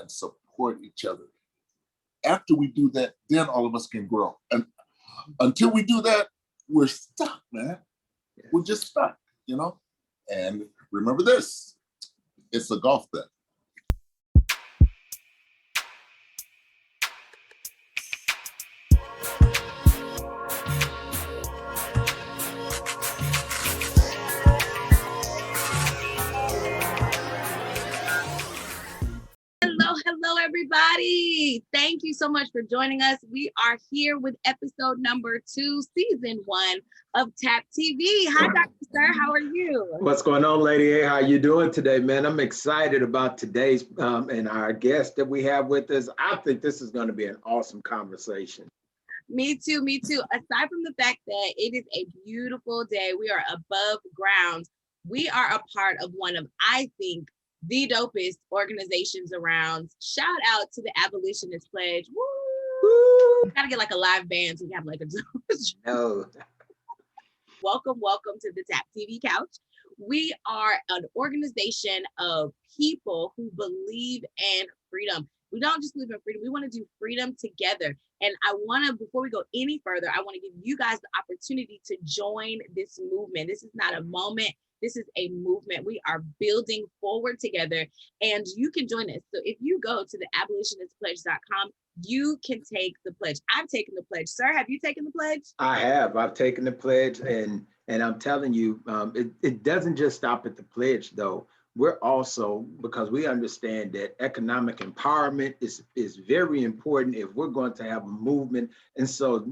and support each other. After we do that, then all of us can grow. And until we do that, we're stuck, man. Yes. We're just stuck, you know? And remember this, it's a golf thing. Hello, everybody. Thank you so much for joining us. We are here with episode number 2, season 1 of TAPTV. Hi, Dr. Sir. How are you? What's going on, Lady A? How you doing today, man? I'm excited about today's and our guest that we have with us. I think this is going to be an awesome conversation. Me too. Aside from the fact that it is a beautiful day, we are above ground. We are a part of one of, I think, the dopest organizations around. Shout out to the Abolitionist Pledge. Woo! We gotta get like a live band so we have like a no. Welcome to the TAPTV couch. We are an organization of people who believe in freedom. We don't just believe in freedom, we want to do freedom together. And I want to, before we go any further, I want to give you guys the opportunity to join this movement. This is not a moment. This is a movement. We are building forward together, and you can join us. So if you go to the abolitionistpledge.com, you can take the pledge. I've taken the pledge. Sir, have you taken the pledge? I have. I've taken the pledge, and I'm telling you, it doesn't just stop at the pledge, though. We're also, because we understand that economic empowerment is very important if we're going to have a movement. And so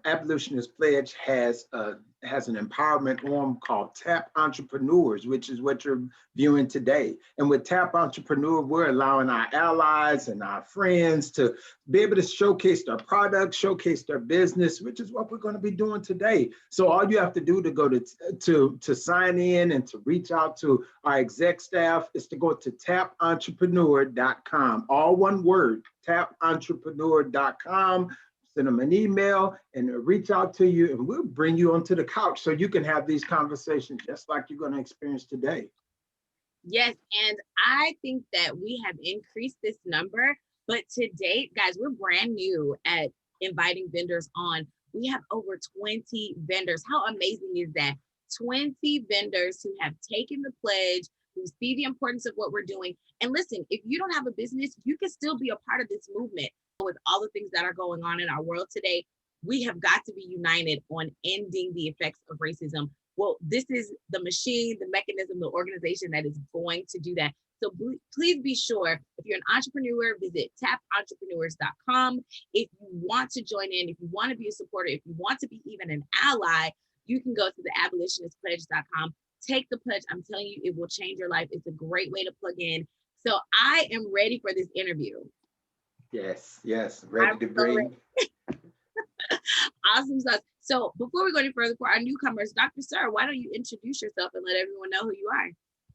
Abolitionist Pledge has an empowerment arm called TAP Entrepreneurs, which is what you're viewing today. And with TAP Entrepreneur, we're allowing our allies and our friends to be able to showcase their products, showcase their business, which is what we're going to be doing today. So all you have to do to go to sign in and to reach out to our exec staff is to go to tapentrepreneur.com. All one word, tapentrepreneur.com. Send them an email and reach out to you, and we'll bring you onto the couch so you can have these conversations just like you're going to experience today. Yes, and I think that we have increased this number, but to date, guys, we're brand new at inviting vendors on. We have over 20 vendors. How amazing is that? 20 vendors who have taken the pledge, who see the importance of what we're doing. And listen, if you don't have a business, you can still be a part of this movement. With all the things that are going on in our world today, we have got to be united on ending the effects of racism. Well, this is the machine, the mechanism, the organization that is going to do that. So please be sure, if you're an entrepreneur, visit tapentrepreneurs.com. If you want to join in, if you want to be a supporter, if you want to be even an ally, you can go to the abolitionistpledge.com. Take the pledge. I'm telling you, it will change your life. It's a great way to plug in. So I am ready for this interview. Yes, ready to bring. Awesome stuff. So before we go any further, for our newcomers, Dr. Sir, why don't you introduce yourself and let everyone know who you are?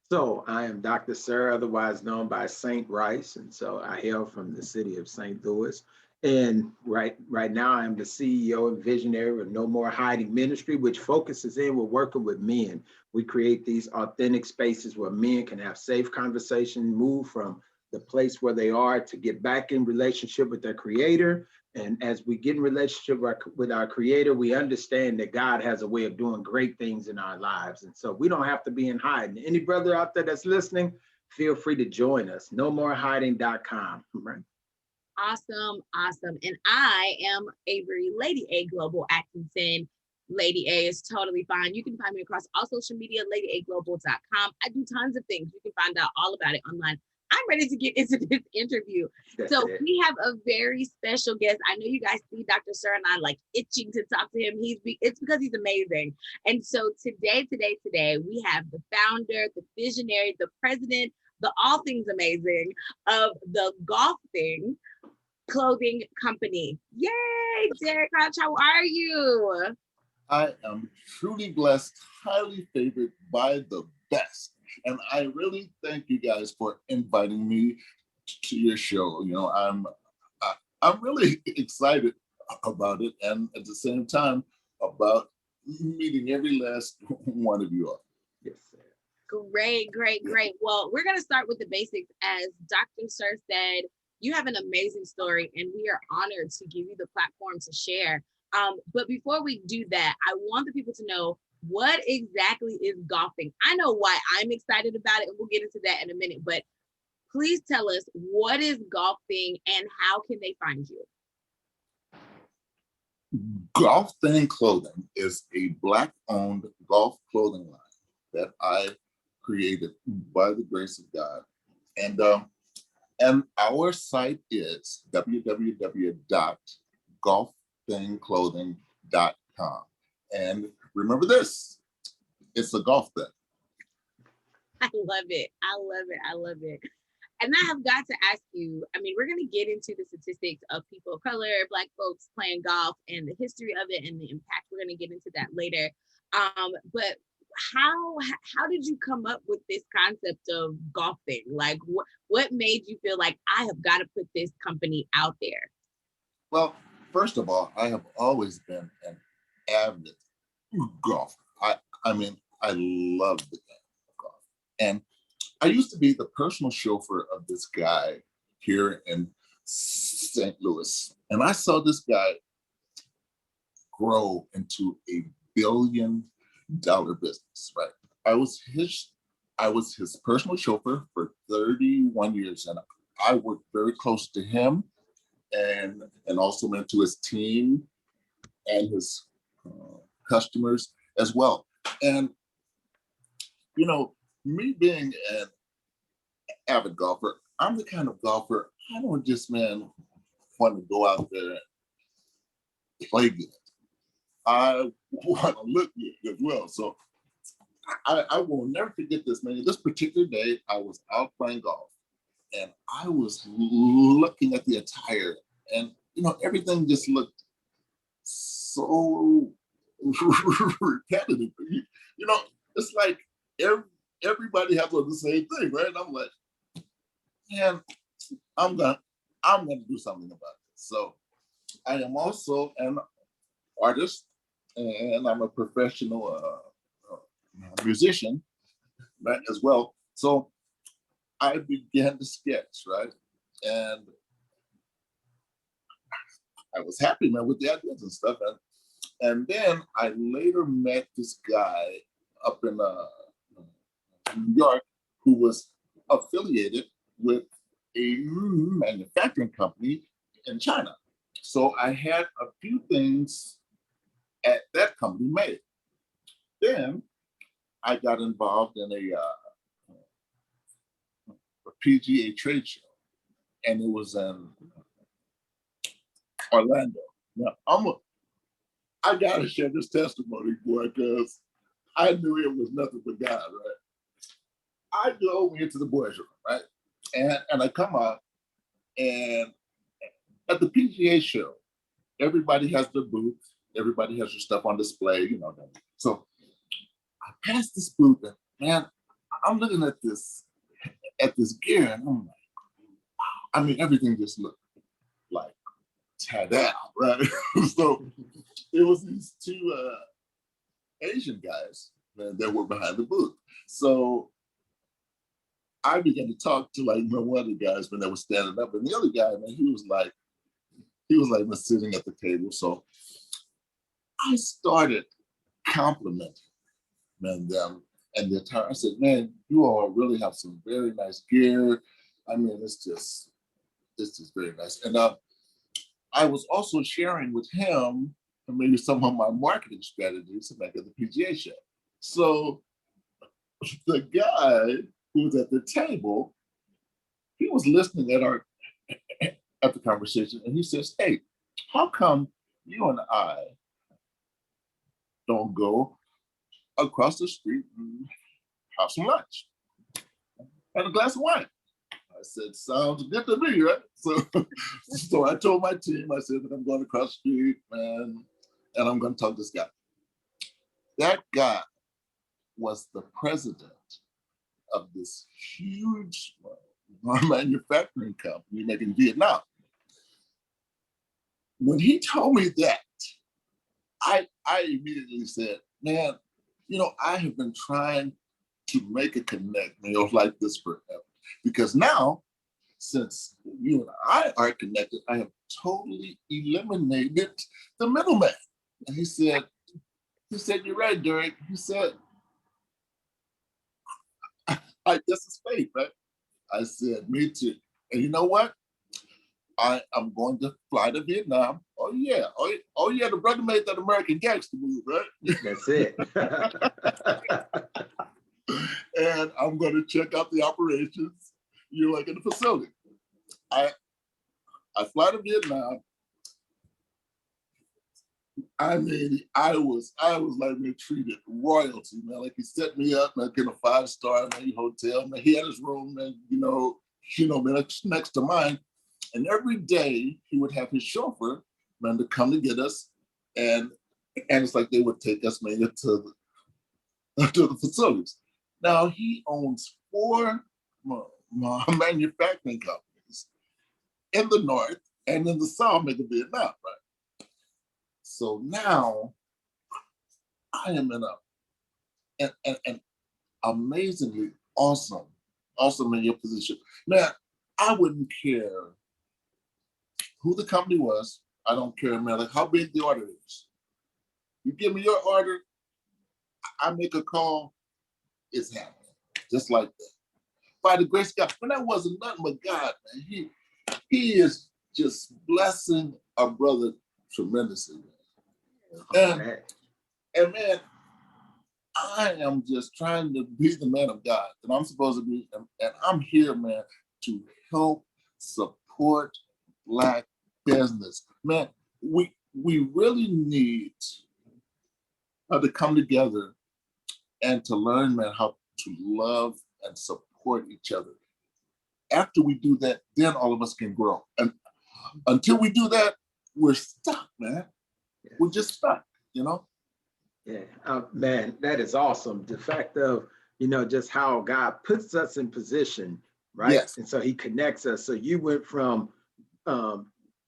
So I am Dr. Sir, otherwise known by Saint Rice, and so I hail from the city of St. Louis. And right now I am the CEO and visionary of No More Hiding Ministry, which focuses in with working with men. We create these authentic spaces where men can have safe conversation, move from the place where they are to get back in relationship with their creator. And as we get in relationship with our creator, we understand that God has a way of doing great things in our lives. And so we don't have to be in hiding. Any brother out there that's listening, feel free to join us. NoMoreHiding.com. Right? Awesome. And I am Avery, Lady A Global Atkinson. Lady A is totally fine. You can find me across all social media, ladyaglobal.com. I do tons of things. You can find out all about it online. I'm ready to get into this interview. So we have a very special guest. I know you guys see Dr. Sir and I like itching to talk to him. It's because he's amazing. And so today, we have the founder, the visionary, the president, the all things amazing of the GOLFTHING clothing company. Yay, Derrick Crouch, how are you? I am truly blessed, highly favored by the best. And I really thank you guys for inviting me to your show. You know, I'm really excited about it, and at the same time about meeting every last one of you all. Yes, sir. Great. Well, we're gonna start with the basics. As Dr. Sir said, You have an amazing story, and we are honored to give you the platform to share. But before we do that, I want the people to know, what exactly is golfing? I know why I'm excited about it, and we'll get into that in a minute, but please tell us, what is GOLFTHING and how can they find you? GOLFTHING Clothing is a Black-owned golf clothing line that I created by the grace of God. And our site is www.golfthingclothing.com. And remember this, it's a golf thing. I love it. I love it. I love it. And I have got to ask you, I mean, we're going to get into the statistics of people of color, Black folks playing golf and the history of it and the impact. We're going to get into that later. But how did you come up with this concept of GOLFTHING? Like, what made you feel like I have got to put this company out there? Well, first of all, I have always been an avid golfer. I mean, I love the game of golf. And I used to be the personal chauffeur of this guy here in St. Louis. And I saw this guy grow into $1 billion business, right? I was his personal chauffeur for 31 years, and I worked very close to him and also into his team and his customers as well. And, you know, me being an avid golfer, I'm the kind of golfer, I don't just, want to go out there and play good. I want to look good as well. So I will never forget this, man. This particular day, I was out playing golf and I was looking at the attire and, everything just looked so repetitive. It's like everybody has the same thing, right? And I'm like, man, I'm gonna do something about this. So I am also an artist and I'm a professional musician, right, as well. So I began to sketch, right? And I was happy, man, with the ideas and stuff. And then I later met this guy up in New York who was affiliated with a manufacturing company in China. So I had a few things at that company made. Then I got involved in a PGA trade show, and it was in Orlando. Now, I gotta share this testimony, boy, because I knew it was nothing but God, right? I go into the boys' room, right? And I come out, and at the PGA show, everybody has their booth, everybody has their stuff on display, So I passed this booth, and man, I'm looking at this gear, and I'm like, wow. I mean, everything just looked like tada, right? So it was these two Asian guys, man, that were behind the booth. So I began to talk to one of the guys when they were standing up, and the other guy, man, he was like sitting at the table. So I started complimenting, man, them and the attire. I said, man, you all really have some very nice gear. I mean, it's just very nice. And I was also sharing with him maybe some of my marketing strategies to make at the PGA show. So the guy who was at the table, he was listening at the conversation, and he says, hey, how come you and I don't go across the street and have some lunch and a glass of wine? I said, sounds good to me, right? So I told my team, I said that I'm going across the street, man, and I'm going to talk to this guy. That guy was the president of this huge manufacturing company making Vietnam. When he told me that, I immediately said, man, I have been trying to make a connect like this forever. Because now, since you and I are connected, I have totally eliminated the middleman. And he said, you're right, Derrick. He said, I guess it's fate, right? I said, me too. And you know what? I am going to fly to Vietnam. Oh yeah. Oh yeah, the brother made that American Gangster move, right? That's it. And I'm going to check out the operations, like in the facility. I fly to Vietnam. I mean, I was like being treated royalty, man. Like he set me up, man, in a 5-star hotel. Man, he had his room, man, man, next to mine. And every day he would have his chauffeur, man, to come to get us. And it's like they would take us, man, to the facilities. Now he owns 4 manufacturing companies in the North and in the South, in Vietnam, right? So now I am in an amazingly awesome in your position. Man, I wouldn't care who the company was. I don't care, man, like how big the order is. You give me your order, I make a call, it's happening. Just like that. By the grace of God, when that wasn't nothing but God, man. He is just blessing our brother tremendously, man. And man, I am just trying to be the man of God that I'm supposed to be. And I'm here, man, to help support Black business. Man, we really need to come together and to learn, man, how to love and support each other. After we do that, then all of us can grow. And until we do that, we're stuck, man. Yeah. We're just stuck, Yeah, man, that is awesome. The fact of, just how God puts us in position, right? Yes. And so he connects us. So you went from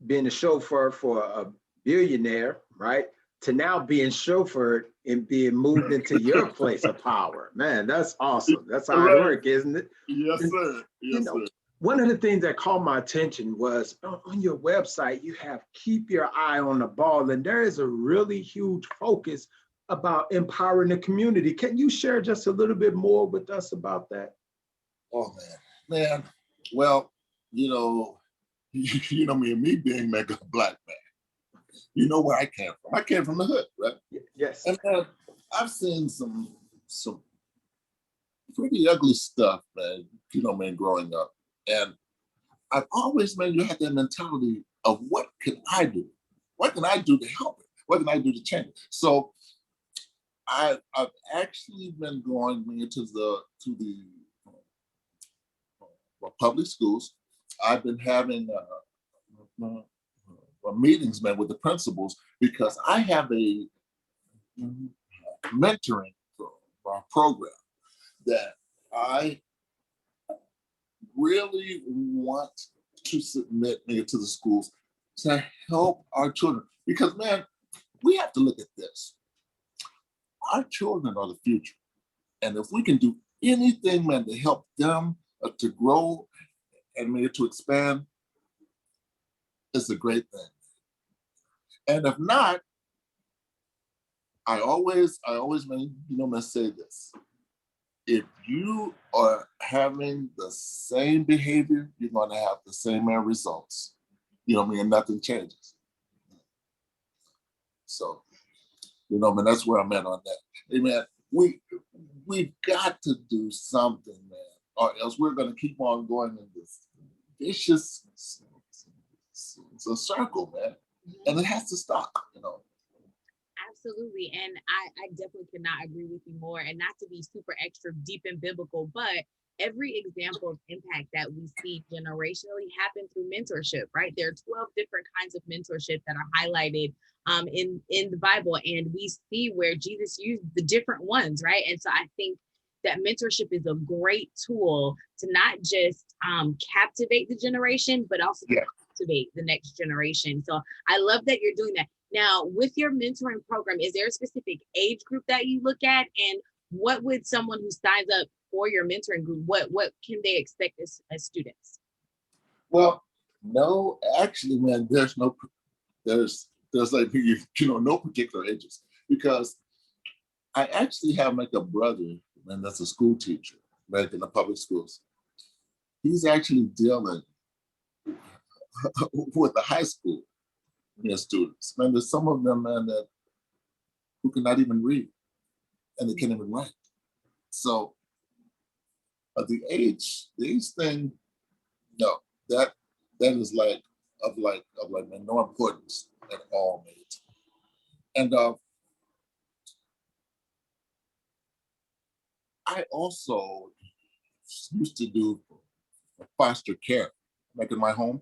being a chauffeur for a billionaire, right? To now being chauffeured and being moved into your place of power. Man, that's awesome. That's how it works, isn't it? Yes, sir. Yes, sir. One of the things that caught my attention was on your website, you have keep your eye on the ball, and there is a really huge focus about empowering the community. Can you share just a little bit more with us about that? Oh, man. Well, me and me being mega Black man. You know where I came from. I came from the hood, right? Yes. And I've seen some pretty ugly stuff, man, growing up. And I've always, man, you have that mentality of what can I do? What can I do to help it? What can I do to change it? So I've actually been going into the public schools. I've been having meetings, man, with the principals, because I have a mentoring program that I really want to submit to the schools to help our children. Because, man, we have to look at this. Our children are the future. And if we can do anything, man, to help them to grow and to expand, it's a great thing. And if not, I always, man, say this. If you are having the same behavior, you're going to have the same results. And nothing changes. So, man, that's where I'm at on that. Hey, man, we've got to do something, man, or else we're going to keep on going in this vicious circle, man, and it has to stop, Absolutely. And I definitely could not agree with you more, and not to be super extra deep and biblical, but every example of impact that we see generationally happen through mentorship, right? There are 12 different kinds of mentorship that are highlighted in the Bible, and we see where Jesus used the different ones, right? And so I think that mentorship is a great tool to not just captivate the generation, but also captivate the next generation. So I love that you're doing that. Now, with your mentoring program, is there a specific age group that you look at? And what would someone who signs up for your mentoring group, what can they expect as students? Well, no, actually, man, there's like, no particular ages, because I actually have like a brother, and that's a school teacher, right, in the public schools. He's actually dealing with the high school students. Man, there's some of them, man, that who cannot even read and they can't even write. So the age thing, no, that is like of man, no importance at all, mate. And I also used to do foster care, like in my home,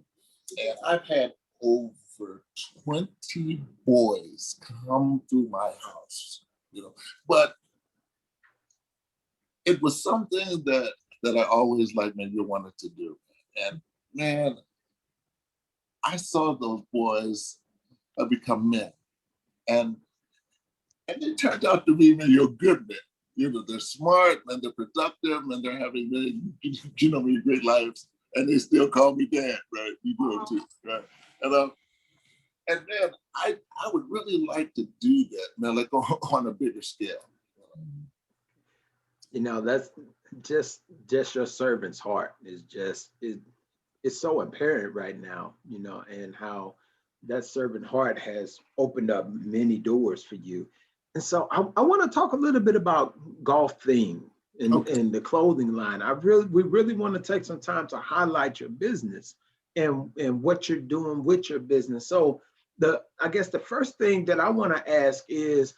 and I've had over 20 boys come through my house, but it was something that I always like maybe wanted to do. And man, I saw those boys become men, and they turned out to be maybe good men. They're smart and they're productive and they're having really great lives, and they still call me dad, right? You do it too, right? And man, I would really like to do that, man, like on a bigger scale. That's just your servant's heart is just it's so apparent right now, and how that servant heart has opened up many doors for you. And so I want to talk a little bit about GOLFTHING and the clothing line. We really want to take some time to highlight your business and what you're doing with your business. So I guess the first thing that I want to ask is,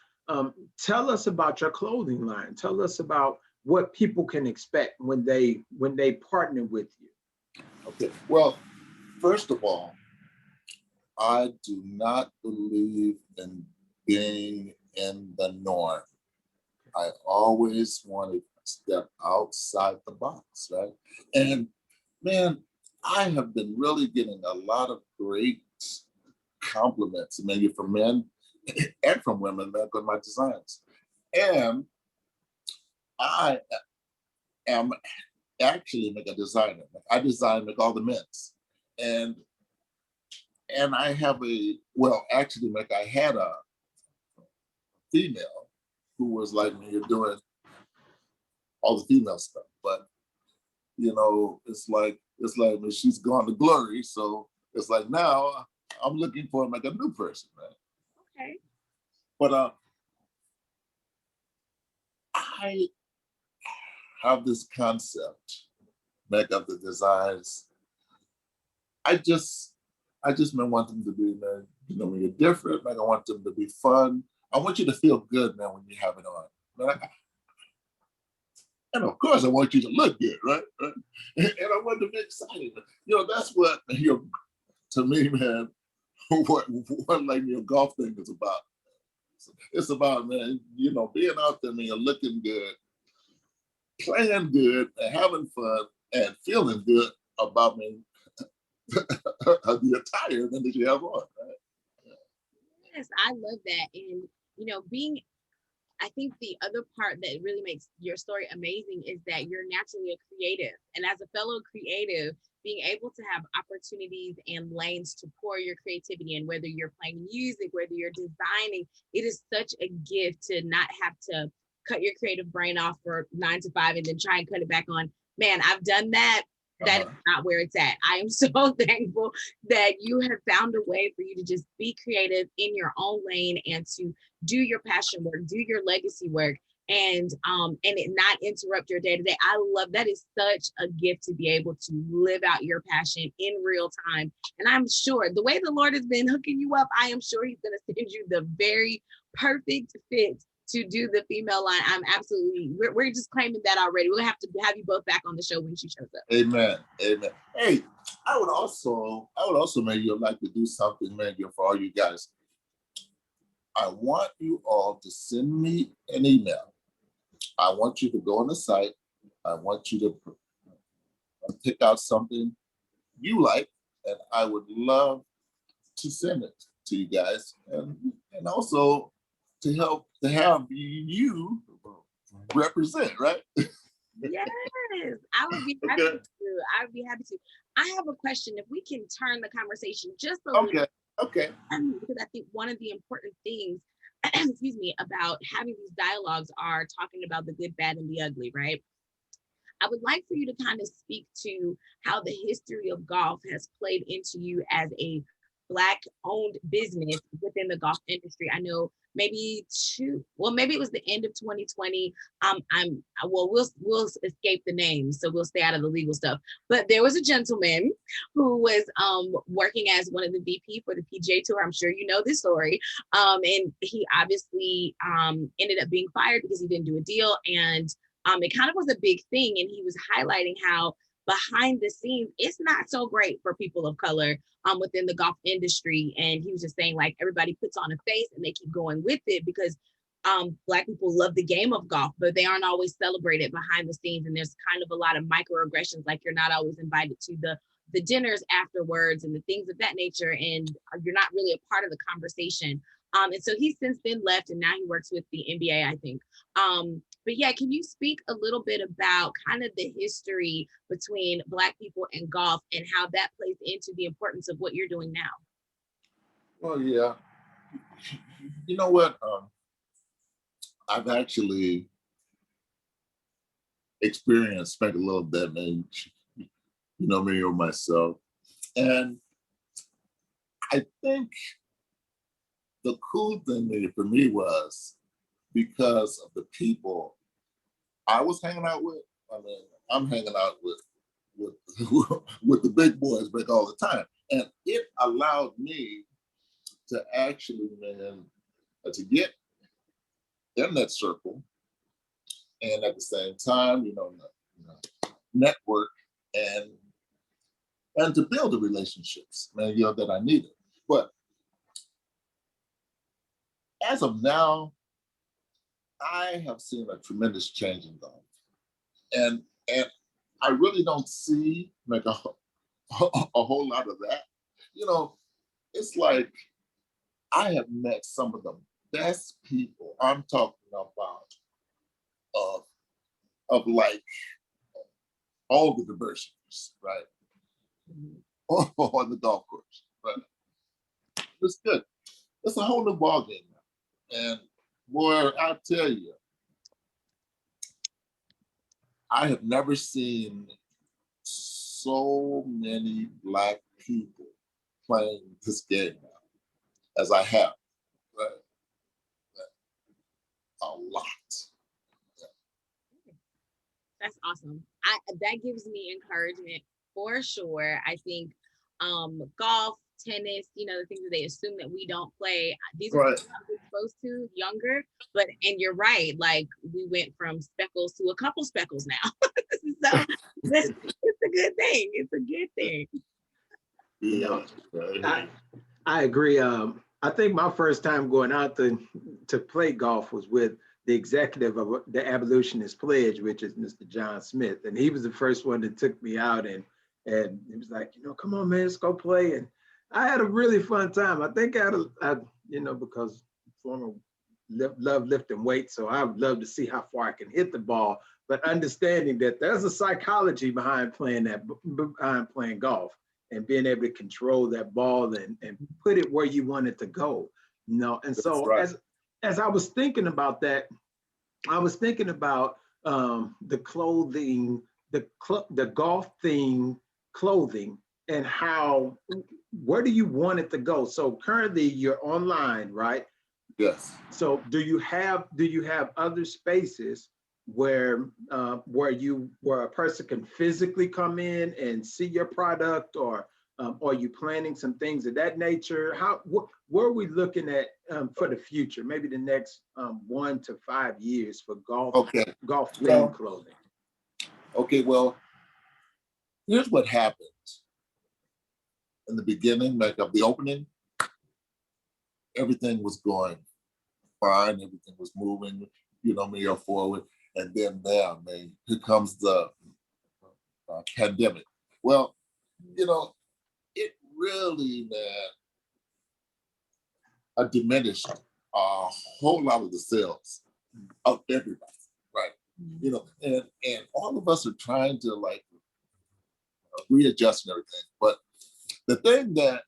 tell us about your clothing line. Tell us about what people can expect when they partner with you. Okay, well, first of all, I do not believe in being in the norm. I always want to step outside the box, right? And man, I have been really getting a lot of great compliments, maybe from men and from women, that on my designs. And I am actually like a designer. I design like all the men's. And I have actually, like I had a female who was like me, you're doing all the female stuff, but it's like she's gone to glory. So it's like now I'm looking for like a new person, right? Okay. But I have this concept, make up the designs. I just want them to be, man, when you're different, man, I want them to be fun. I want you to feel good, man, when you have it on. Man, and of course, I want you to look good, right? And I want to be excited. That's what, to me, man, what like GOLFTHING is about. It's about, man, being out there, man, looking good, playing good, and having fun, and feeling good about me. The attire that you have on, right? Yes, I love that. And I think the other part that really makes your story amazing is that you're naturally a creative. And as a fellow creative, being able to have opportunities and lanes to pour your creativity in, whether you're playing music, whether you're designing, it is such a gift to not have to cut your creative brain off for 9 to 5 and then try and cut it back on. Man, I've done that. That is not where it's at. I am so thankful that you have found a way for you to just be creative in your own lane and to do your passion work, do your legacy work, and it not interrupt your day to day. I love that. Is such a gift to be able to live out your passion in real time. And I'm sure the way the Lord has been hooking you up, I am sure He's going to send you the very perfect fit to do the female line. I'm absolutely, we're just claiming that already. We'll have to have you both back on the show when she shows up. Amen. Amen. Hey, I would also maybe like to do something, maybe for all you guys. I want you all to send me an email. I want you to go on the site. I want you to pick out something you like, and I would love to send it to you guys, and also to have you represent, right? Yes, I would be happy Okay. to. I would be happy to. I have a question. If we can turn the conversation just a little, Okay. Okay. because I think one of the important things, excuse me, about having these dialogues are talking about the good, bad, and the ugly, right? I would like for you to kind of speak to how the history of golf has played into you as a Black owned business within the golf industry. I know maybe it was the end of 2020. We'll escape the names, so we'll stay out of the legal stuff. But there was a gentleman who was working as one of the VP for the PGA Tour. I'm sure you know this story. And he obviously ended up being fired because he didn't do a deal. And it kind of was a big thing. And he was highlighting how behind the scenes, it's not so great for people of color within the golf industry. And he was just saying, like, everybody puts on a face and they keep going with it because Black people love the game of golf, but they aren't always celebrated behind the scenes. And there's kind of a lot of microaggressions, like you're not always invited to the dinners afterwards and the things of that nature. And you're not really a part of the conversation. And so he's since then left, and now he works with the NBA, I think. But yeah, can you speak a little bit about kind of the history between Black people and golf and how that plays into the importance of what you're doing now? Well, yeah. You know what? I've actually experienced, spent a little damage, me or myself. And I think the cool thing for me was because of the people I was hanging out with. I mean, I'm hanging out with with the big boys like all the time. And it allowed me to actually, man, to get in that circle and at the same time, network and to build the relationships, man, that I needed. But as of now, I have seen a tremendous change in golf. And I really don't see like a whole lot of that. It's like I have met some of the best people. I'm talking about of like all the diversities, right? On the golf course. But it's good. It's a whole new ballgame now. And boy, I tell you, I have never seen so many Black people playing this game now as I have. Right? A lot. That's awesome. That gives me encouragement for sure. I think golf, tennis, the things that they assume that we don't play, these are Right. things I was exposed to younger. And you're right, like we went from speckles to a couple speckles now. So it's a good thing. It's a good thing. Yeah. I agree. I think my first time going out to play golf was with the executive of the Abolitionist Pledge, which is Mr. John Smith. And he was the first one that took me out and he was like, come on, man, let's go play. And I had a really fun time. I think because former love lifting weights, so I would love to see how far I can hit the ball, but understanding that there's a psychology behind playing golf and being able to control that ball and put it where you want it to go. And so right. as I was thinking about that, I was thinking about the clothing, the golf thing clothing, and where do you want it to go? So currently you're online, right? Yes. So do you have other spaces where a person can physically come in and see your product, or are you planning some things of that nature? Where are we looking at for the future? Maybe the next 1 to 5 years for golf. Okay. Golf themed clothing. Okay. Well, here's what happened in the beginning, like of the opening. Everything was going fine. Everything was moving, forward. And then here comes the pandemic. Well, it really, diminished a whole lot of the sales of everybody, right? you know, and all of us are trying to like readjust and everything. But the thing that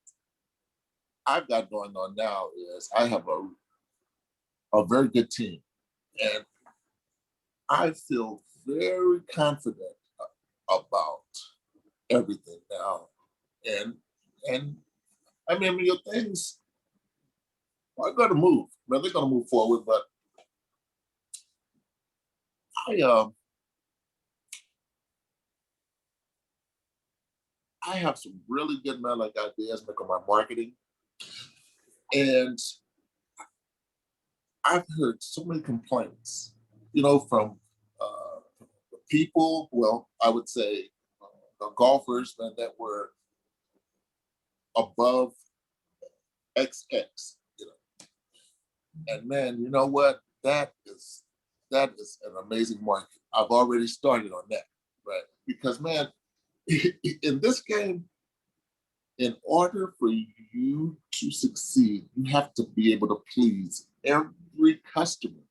I've got going on now is I have a very good team, and I feel very confident about everything now. And and I mean, your things are going to move. Man, they're going to move forward. But I I have some really good man like ideas like on my marketing, and I've heard so many complaints, you know, from people. Well, I would say the golfers man, that were above XX, you know. And man, you know what? That is an amazing market. I've already started on that, right? Because man, in this game, in order for you to succeed, you have to be able to please every customer.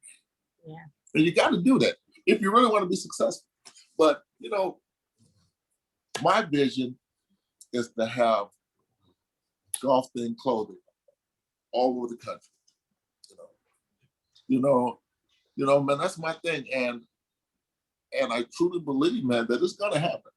Yeah. And you got to do that if you really want to be successful. But you know, my vision is to have golf thing clothing all over the country. You know, you know, man, that's my thing. And I truly believe, man, that it's gonna happen.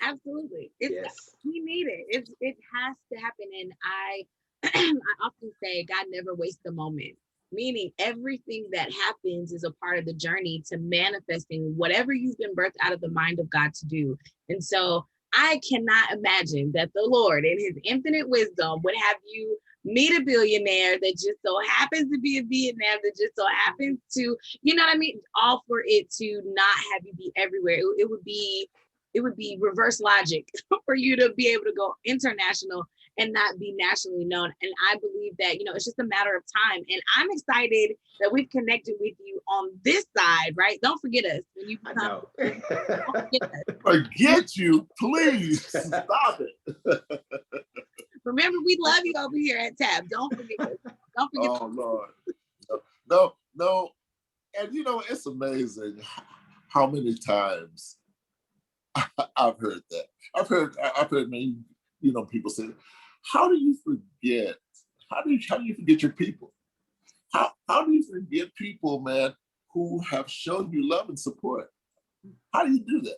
Absolutely. It's Yes. we need it. It has to happen. And I I often say God never wastes a moment. Meaning everything that happens is a part of the journey to manifesting whatever you've been birthed out of the mind of God to do. And so I cannot imagine that the Lord in his infinite wisdom would have you meet a billionaire that just so happens to be a billionaire that just so happens to, you know what I mean? All for it to not have you be everywhere. It would be reverse logic for you to be able to go international and not be nationally known. And I believe that, you know, it's just a matter of time. And I'm excited that we've connected with you on this side, right? Don't forget us when you I come. know. Don't forget us. Forget you, please stop it. Remember, we love you over here at TAP. Don't forget us. Don't forget. Oh Lord, no. And you know, it's amazing how many times I've heard that. I've heard many, you know, people say, "How do you forget? How do you forget your people? How do you forget people, man, who have shown you love and support? How do you do that?"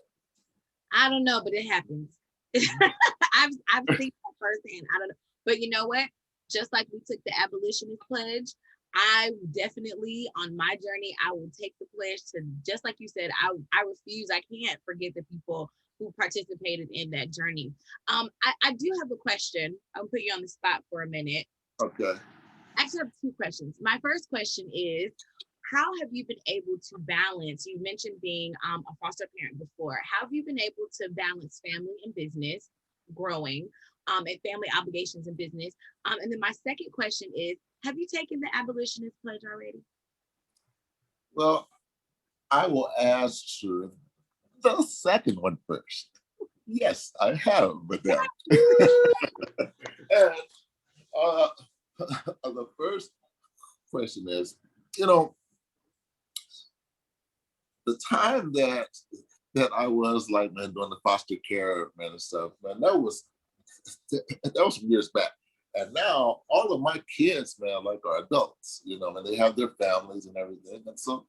I don't know, but it happens. I've seen that firsthand. I don't know. But you know what? Just like we took the Abolitionist Pledge, I definitely on my journey, I will take the pledge to, just like you said, I refuse. I can't forget the people who participated in that journey. I do have a question. I'll put you on the spot for a minute. Okay. I actually have two questions. My first question is, how have you been able to balance? You mentioned being a foster parent before. How have you been able to balance family and business, growing, and family obligations and business? And then my second question is, have you taken the Abolitionist Pledge already? Well, I will answer the second one first. Yes, I have, madam. And uh, the first question is, you know, the time that I was like, man, doing the foster care, man, and stuff, man, that was some years back. And now all of my kids, man, like are adults, you know, and they have their families and everything. And so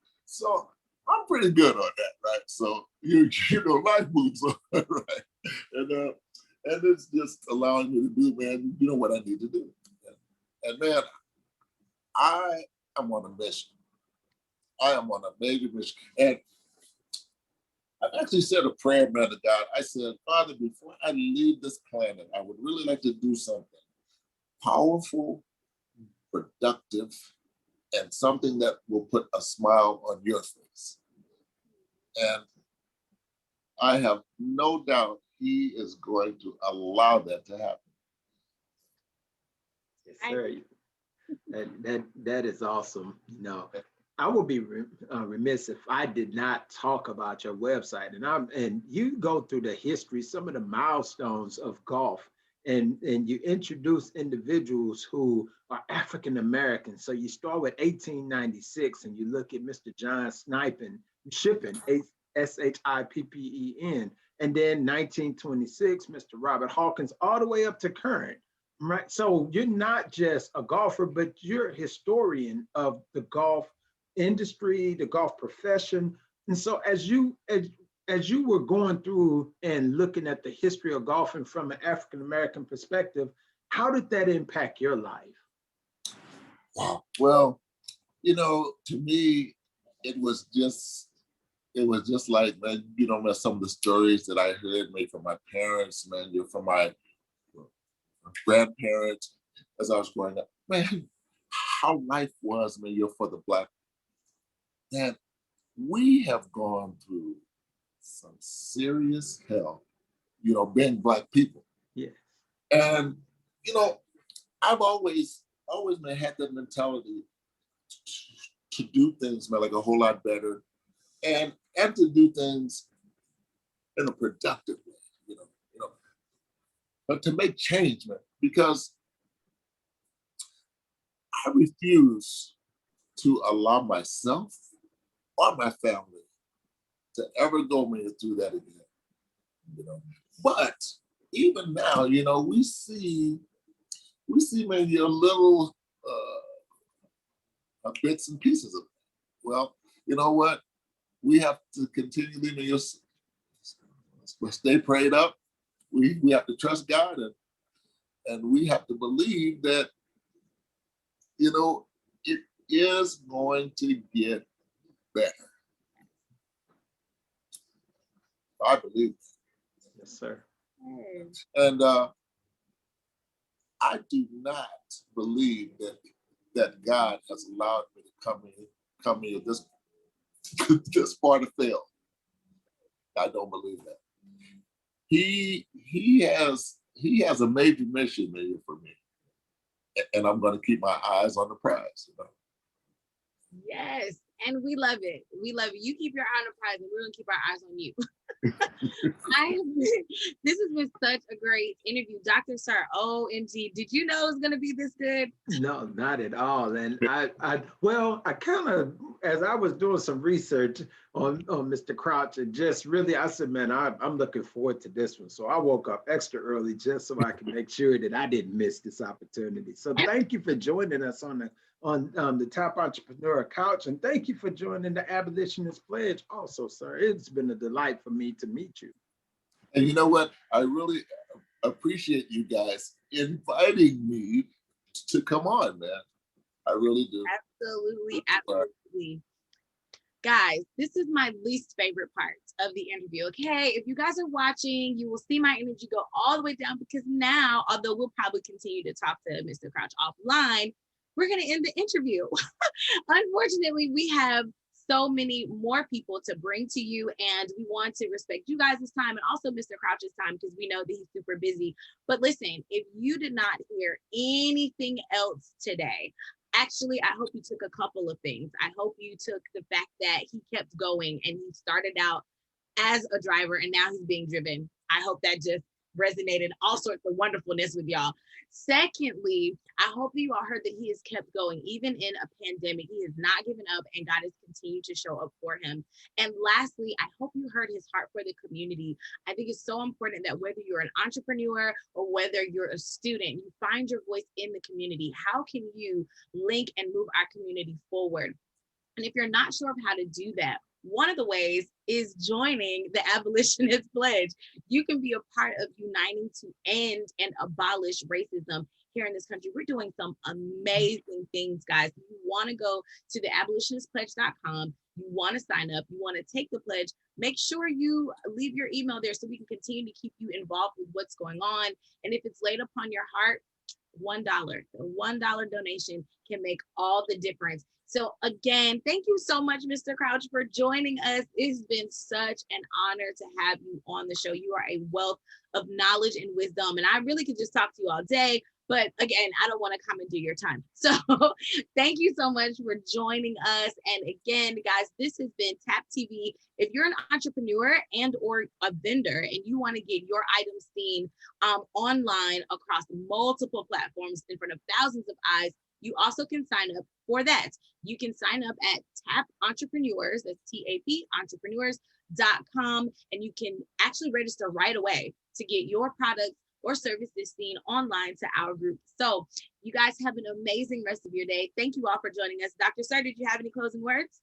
I'm pretty good on that, right? So you know, life moves on, right? And it's just allowing me to do, man, you know what I need to do. And man, I am on a mission. I am on a major mission. And I've actually said a prayer, man, to God. I said, Father, before I leave this planet, I would really like to do something powerful, productive, and something that will put a smile on your face. And I have no doubt he is going to allow that to happen. Yes, sir. That is awesome. You know, I would be remiss if I did not talk about your website. And you go through the history, some of the milestones of golf. and you introduce individuals who are African American. So you start with 1896 and you look at Mr. John Shippen, Shippen, and then 1926, Mr. Robert Hawkins, all the way up to current. Right. So you're not just a golfer, but you're a historian of the golf industry, the golf profession. And so as you were going through and looking at the history of golfing from an African American perspective, how did that impact your life? Wow. Well, to me, it was just like, man, man, some of the stories that I heard, maybe from my parents, man, from my grandparents as I was growing up, man, how life was, man, for the Black. And we have gone through some serious hell, being Black people. Yeah. And, I've always man, had that mentality to do things, man, like a whole lot better and to do things in a productive way, but to make change, man, because I refuse to allow myself or my family to ever go through that again. But even now, we see maybe a little bits and pieces of it. Well, you know what? We have to continually stay prayed up. We have to trust God, and we have to believe that, it is going to get better. I believe that. Yes, sir. And I do not believe that God has allowed me to come here this far to fail. I don't believe that. He has a major mission maybe for me, and I'm going to keep my eyes on the prize. Yes, and we love it. We love it. You keep your eye on the prize, and we're going to keep our eyes on you. This has been such a great interview, Dr. Sir. OMG, did you know it was going to be this good? No, not at all. And I kind of, as I was doing some research on Mr. Crouch, and just really, I said, man, I'm looking forward to this one. So I woke up extra early just so I can make sure that I didn't miss this opportunity. So thank you for joining us on the Top Entrepreneur Couch, and thank you for joining the Abolitionist Pledge also, sir. It's been a delight for me to meet you. And you know what? I really appreciate you guys inviting me to come on, man. I really do. Absolutely, absolutely. Guys, this is my least favorite part of the interview, okay? If you guys are watching, you will see my energy go all the way down, because now, although we'll probably continue to talk to Mr. Crouch offline, we're going to end the interview. Unfortunately, we have so many more people to bring to you, and we want to respect you guys' time and also Mr. Crouch's time, because we know that he's super busy. But listen, if you did not hear anything else today, actually, I hope you took a couple of things. I hope you took the fact that he kept going and he started out as a driver and now he's being driven. I hope that just resonated all sorts of wonderfulness with y'all. Secondly, I hope you all heard that he has kept going. Even in a pandemic, he has not given up, and God has continued to show up for him. And lastly, I hope you heard his heart for the community. I think it's so important that whether you're an entrepreneur or whether you're a student, you find your voice in the community. How can you link and move our community forward? And if you're not sure of how to do that, one of the ways is joining the Abolitionist Pledge. You can be a part of uniting to end and abolish racism here in this country. We're doing some amazing things, guys. You want to go to the abolitionistpledge.com. You want to sign up. You want to take the pledge. Make sure you leave your email there so we can continue to keep you involved with what's going on. And if it's laid upon your heart, $1. A $1 donation can make all the difference. So again, thank you so much, Mr. Crouch, for joining us. It's been such an honor to have you on the show. You are a wealth of knowledge and wisdom, and I really could just talk to you all day, But again, I don't want to commandeer your time. So thank you so much for joining us. And again, guys, this has been TAP TV. If you're an entrepreneur and or a vendor and you want to get your items seen online across multiple platforms in front of thousands of eyes, you also can sign up for that. You can sign up at TAP Entrepreneurs, that's TAP Entrepreneurs.com, and you can actually register right away to get your products or services seen online to our group. So you guys have an amazing rest of your day. Thank you all for joining us. Dr. Sir, did you have any closing words?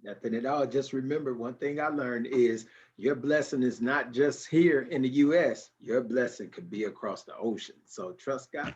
Nothing at all. Just remember, one thing I learned is your blessing is not just here in the US. Your blessing could be across the ocean. So trust God.